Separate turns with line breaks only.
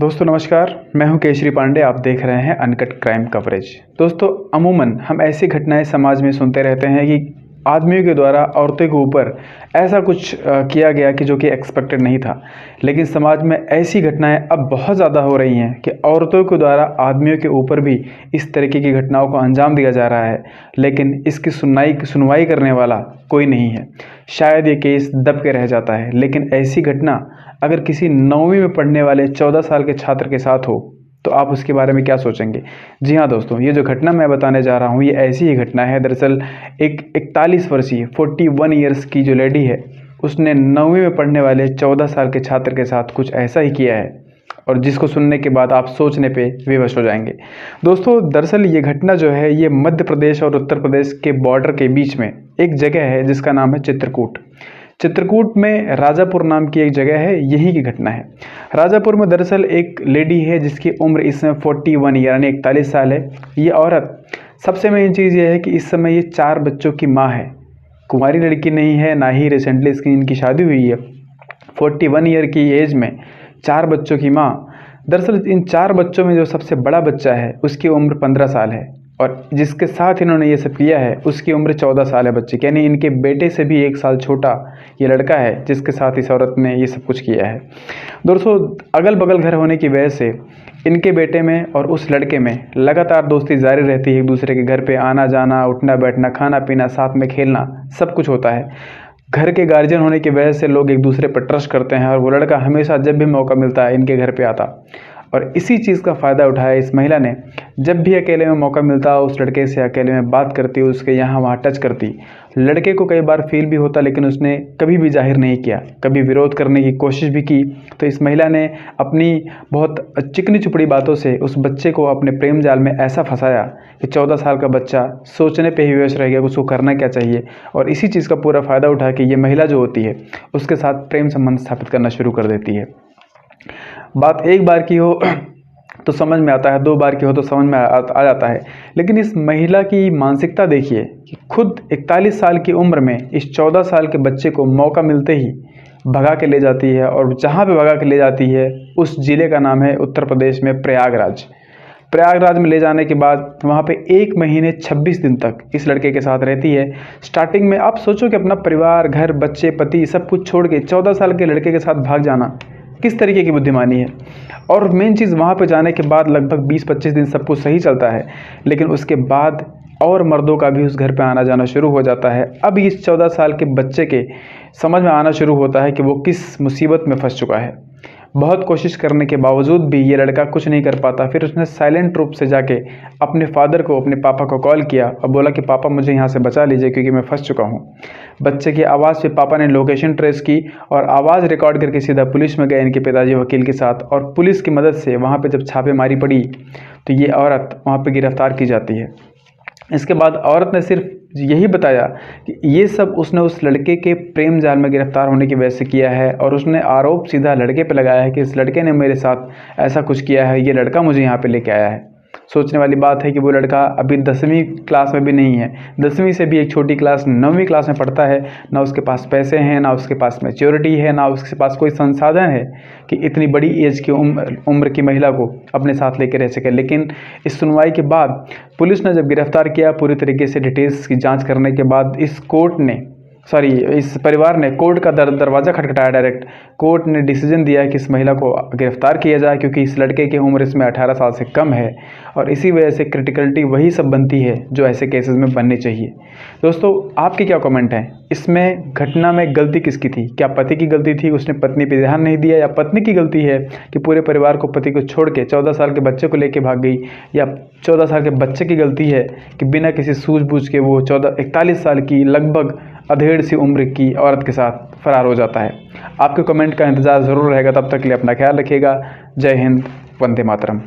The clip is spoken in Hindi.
दोस्तों नमस्कार, मैं हूं केशरी पांडे। आप देख रहे हैं अनकट क्राइम कवरेज। दोस्तों अमूमन हम ऐसी घटनाएं समाज में सुनते रहते हैं कि आदमियों के द्वारा औरतों के ऊपर ऐसा कुछ किया गया कि जो कि एक्सपेक्टेड नहीं था। लेकिन समाज में ऐसी घटनाएं अब बहुत ज़्यादा हो रही हैं कि औरतों के द्वारा आदमियों के ऊपर भी इस तरीके की घटनाओं को अंजाम दिया जा रहा है, लेकिन इसकी सुनवाई करने वाला कोई नहीं है। शायद ये केस दब के रह जाता है। लेकिन ऐसी घटना अगर किसी 9वीं में पढ़ने वाले 14 साल के छात्र के साथ हो तो आप उसके बारे में क्या सोचेंगे? जी हाँ दोस्तों, ये जो घटना मैं बताने जा रहा हूँ ये ऐसी ही घटना है। दरअसल एक 41 वर्षीय 41 ईयर्स की जो लेडी है, उसने 9वीं में पढ़ने वाले 14 साल के छात्र के साथ कुछ ऐसा ही किया है, और जिसको सुनने के बाद आप सोचने पे विवश हो जाएंगे। दोस्तों दरअसल ये घटना जो है ये मध्य प्रदेश और उत्तर प्रदेश के बॉर्डर के बीच में एक जगह है जिसका नाम है चित्रकूट। चित्रकूट में राजापुर नाम की एक जगह है, यही की घटना है। राजापुर में दरअसल एक लेडी है जिसकी उम्र इस समय 41 यानी 41 साल है। ये औरत, सबसे मेन चीज़ ये है कि इस समय ये 4 बच्चों की माँ है। कुंवारी लड़की नहीं है, ना ही रिसेंटली इनकी शादी हुई है। 41 ईयर की एज में 4 बच्चों की माँ। दरअसल इन 4 बच्चों में जो सबसे बड़ा बच्चा है उसकी उम्र 15 साल है, और जिसके साथ इन्होंने ये सब किया है उसकी उम्र 14 साल है बच्चे की, यानी इनके बेटे से भी 1 साल छोटा ये लड़का है जिसके साथ इस औरत ने ये सब कुछ किया है। दोस्तों अगल बगल घर होने की वजह से इनके बेटे में और उस लड़के में लगातार दोस्ती जारी रहती है। एक दूसरे के घर पे आना जाना, उठना बैठना, खाना पीना, साथ में खेलना, सब कुछ होता है। घर के गार्जियन होने की वजह से लोग एक दूसरे पर ट्रस्ट करते हैं, और वो लड़का हमेशा जब भी मौका मिलता है इनके घर पे आता, और इसी चीज़ का फ़ायदा उठाया इस महिला ने। जब भी अकेले में मौका मिलता उस लड़के से अकेले में बात करती, उसके यहाँ वहाँ टच करती। लड़के को कई बार फील भी होता, लेकिन उसने कभी भी जाहिर नहीं किया, कभी विरोध करने की कोशिश भी की। तो इस महिला ने अपनी बहुत चिकनी चुपड़ी बातों से उस बच्चे को अपने प्रेम जाल में ऐसा फंसाया कि 14 साल का बच्चा सोचने पे ही विवश रह गया उसको करना क्या चाहिए। और इसी चीज़ का पूरा फ़ायदा उठा के ये महिला जो होती है उसके साथ प्रेम संबंध स्थापित करना शुरू कर देती है। बात एक बार की हो तो समझ में आता है, 2 बार की हो तो समझ में आ जाता है। लेकिन इस महिला की मानसिकता देखिए कि खुद 41 साल की उम्र में इस 14 साल के बच्चे को मौका मिलते ही भगा के ले जाती है, और जहाँ पे भगा के ले जाती है उस ज़िले का नाम है उत्तर प्रदेश में प्रयागराज। प्रयागराज में ले जाने के बाद वहाँ पे 1 महीने 26 दिन तक इस लड़के के साथ रहती है। स्टार्टिंग में आप सोचो कि अपना परिवार, घर, बच्चे, पति सब कुछ छोड़ के 14 साल के लड़के के साथ भाग जाना किस तरीके की बुद्धिमानी है। और मेन चीज़, वहाँ पे जाने के बाद लगभग 20-25 दिन सब कुछ सही चलता है, लेकिन उसके बाद और मर्दों का भी उस घर पे आना जाना शुरू हो जाता है। अब इस 14 साल के बच्चे के समझ में आना शुरू होता है कि वो किस मुसीबत में फंस चुका है। बहुत कोशिश करने के बावजूद भी ये लड़का कुछ नहीं कर पाता। फिर उसने साइलेंट रूप से जाके अपने फादर को, अपने पापा को कॉल किया और बोला कि पापा मुझे यहाँ से बचा लीजिए क्योंकि मैं फंस चुका हूँ। बच्चे की आवाज़ पे पापा ने लोकेशन ट्रेस की और आवाज़ रिकॉर्ड करके सीधा पुलिस में गए इनके पिताजी वकील के साथ, और पुलिस की मदद से वहाँ पे जब छापेमारी पड़ी तो ये औरत वहाँ पे गिरफ्तार की जाती है। इसके बाद औरत ने सिर्फ यही बताया कि ये सब उसने उस लड़के के प्रेम जाल में गिरफ्तार होने की वजह से किया है, और उसने आरोप सीधा लड़के पे लगाया है कि इस लड़के ने मेरे साथ ऐसा कुछ किया है, ये लड़का मुझे यहाँ पे लेके आया है। सोचने वाली बात है कि वो लड़का अभी 10वीं क्लास में भी नहीं है, 10वीं से भी एक छोटी क्लास 9वीं क्लास में पढ़ता है। ना उसके पास पैसे हैं, ना उसके पास मैच्योरिटी है, ना उसके पास कोई संसाधन है कि इतनी बड़ी एज की उम्र की महिला को अपने साथ लेकर रह सके। लेकिन इस सुनवाई के बाद पुलिस ने जब गिरफ्तार किया, पूरी तरीके से डिटेल्स की जाँच करने के बाद इस परिवार ने कोर्ट का दरवाज़ा खटखटाया। डायरेक्ट कोर्ट ने डिसीजन दिया कि इस महिला को गिरफ्तार किया जाए, क्योंकि इस लड़के की उम्र इसमें 18 साल से कम है, और इसी वजह से क्रिटिकलिटी वही सब बनती है जो ऐसे केसेस में बननी चाहिए। दोस्तों आपके क्या कमेंट हैं? इसमें घटना में गलती किसकी थी? क्या पति की गलती थी, उसने पत्नी पर ध्यान नहीं दिया, या पत्नी की गलती है कि पूरे परिवार को, पति को छोड़ के 14 साल के बच्चे को लेके भाग गई, या 14 साल के बच्चे की गलती है कि बिना किसी सूझबूझ के वो 41 साल की लगभग अधेड़ सी उम्र की औरत के साथ फरार हो जाता है? आपके कमेंट का इंतज़ार ज़रूर रहेगा। तब तक के लिए अपना ख्याल रखिएगा। जय हिंद, वंदे मातरम।